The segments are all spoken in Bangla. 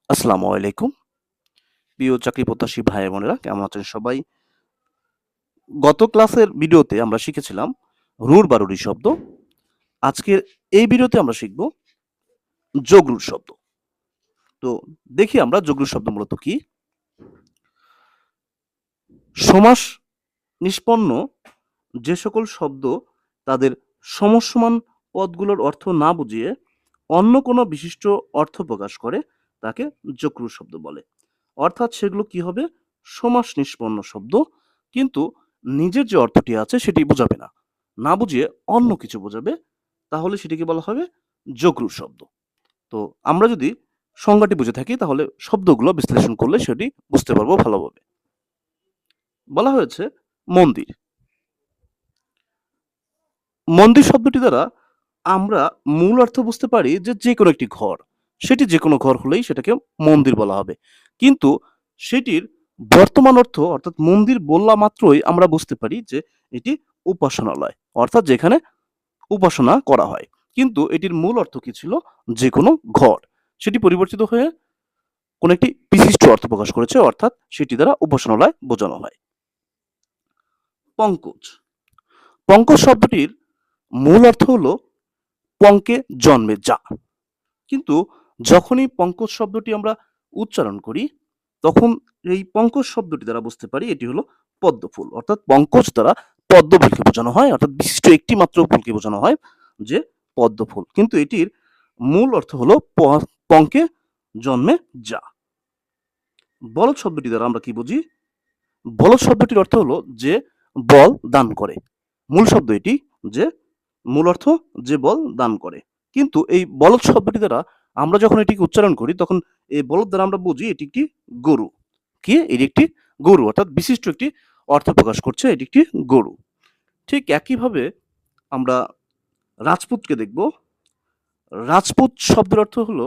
আসসালামু আলাইকুম। প্রিয় চাকরি প্রত্যাশী ভাই বোনেরা কেমন আছেন সবাই? গত ক্লাসের ভিডিওতে আমরা শিখেছিলাম রুট বা রুড়ি শব্দ। আজকের এই ভিডিওতে আমরা শিখব যোগরূঢ় শব্দ। তো দেখি আমরা যোগরূঢ় শব্দ মূলত কি? সমাস নিষ্পন্ন যে সকল শব্দ তাদের সমসমান পদগুলোর অর্থ না বুঝিয়ে অন্য কোনো বিশিষ্ট অর্থ প্রকাশ করে তাকে যোগরূঢ় শব্দ বলে। অর্থাৎ সেগুলো কি হবে? সমাস নিষ্পন্ন শব্দ, কিন্তু নিজের যে অর্থটি আছে সেটি বোঝাবে না। না বুঝিয়ে অন্য কিছু বোঝাবে, তাহলে সেটিকে বলা হবে যোগরূঢ় শব্দ। তো আমরা যদি সংজ্ঞাটি বুঝে থাকি তাহলে শব্দগুলো বিশ্লেষণ করলে সেটি বুঝতে পারবো ভালোভাবে। বলা হয়েছে মন্দির। মন্দির শব্দটি দ্বারা আমরা মূল অর্থ বুঝতে পারি যে যেকোনো একটি ঘর। সেটি যেকোনো ঘর হলেই সেটাকে মন্দির বলা হবে। কিন্তু সেটির বর্তমান অর্থ অর্থাৎ মন্দির বললা মাত্রই আমরা বুঝতে পারি যে এটি উপাসনালয়। অর্থাৎ যেখানে উপাসনা করা হয়। কিন্তু এটির মূল অর্থ কি ছিল? যেকোনো ঘর। সেটি পরিবর্তিত হয়ে কোনো একটি বিশিষ্ট অর্থ প্রকাশ করেছে, অর্থাৎ সেটি দ্বারা উপাসনালয় বোঝানো হয়। পঙ্কজ। পঙ্কজ শব্দটির মূল অর্থ হলো পঙ্কে জন্মে যা। কিন্তু যখনই পঙ্কজ শব্দটি আমরা উচ্চারণ করি তখন এই পঙ্কজ শব্দটি দ্বারা বুঝতে পারি এটি হলো পদ্মফুল। অর্থাৎ পঙ্কজ দ্বারা পদ্মফুলকে বোঝানো হয়, অর্থাৎ বিশিষ্ট একটি মাত্র ফুলকে বোঝানো হয় যে পদ্মফুল। কিন্তু এটির মূল অর্থ হলো পঙ্কে জন্মে যা। বলদ শব্দটি দ্বারা আমরা কি বুঝি? বলদ শব্দটির অর্থ হলো যে বল দান করে। মূল শব্দ এটি, যে মূল অর্থ যে বল দান করে। কিন্তু এই বলদ শব্দটি দ্বারা আমরা যখন এটিকে উচ্চারণ করি তখন এই বলদ দ্বারা আমরা বুঝি এটি একটি গরু। কি? এটি একটি গরু, অর্থাৎ বিশিষ্ট একটি অর্থ প্রকাশ করছে এটি একটি গরু। ঠিক একইভাবে আমরা রাজপুতকে দেখব। রাজপুত শব্দের অর্থ হলো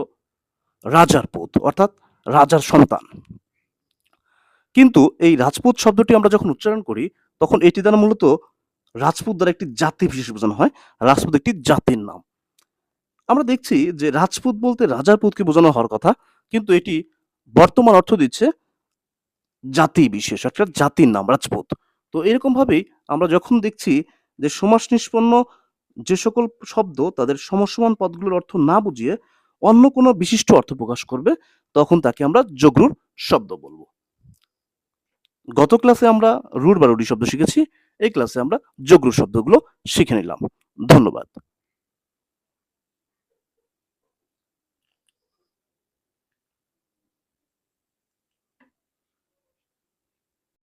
রাজার পুত, অর্থাৎ রাজার সন্তান। কিন্তু এই রাজপুত শব্দটি আমরা যখন উচ্চারণ করি তখন এটি দ্বারা মূলত রাজপুত দ্বারা একটি জাতি বিশেষ বোঝানো হয়। রাজপুত একটি জাতির নাম। আমরা দেখছি যে রাজপুত বলতে রাজার পুতকে বোঝানো হওয়ার কথা, কিন্তু এটি বর্তমান অর্থ দিচ্ছে জাতি বিশেষ, একটা জাতির নাম রাজপুত। তো এরকম ভাবেই আমরা যখন দেখছি যে সমাস নিষ্পন্ন যে সকল শব্দ তাদের সমসমান পদগুলোর অর্থ না বুঝিয়ে অন্য কোনো বিশিষ্ট অর্থ প্রকাশ করবে তখন তাকে আমরা যোগরূঢ় শব্দ বলবো। গত ক্লাসে আমরা রুট বা রুডি শব্দ শিখেছি, এই ক্লাসে আমরা যোগরূঢ় শব্দগুলো শিখে নিলাম। ধন্যবাদ।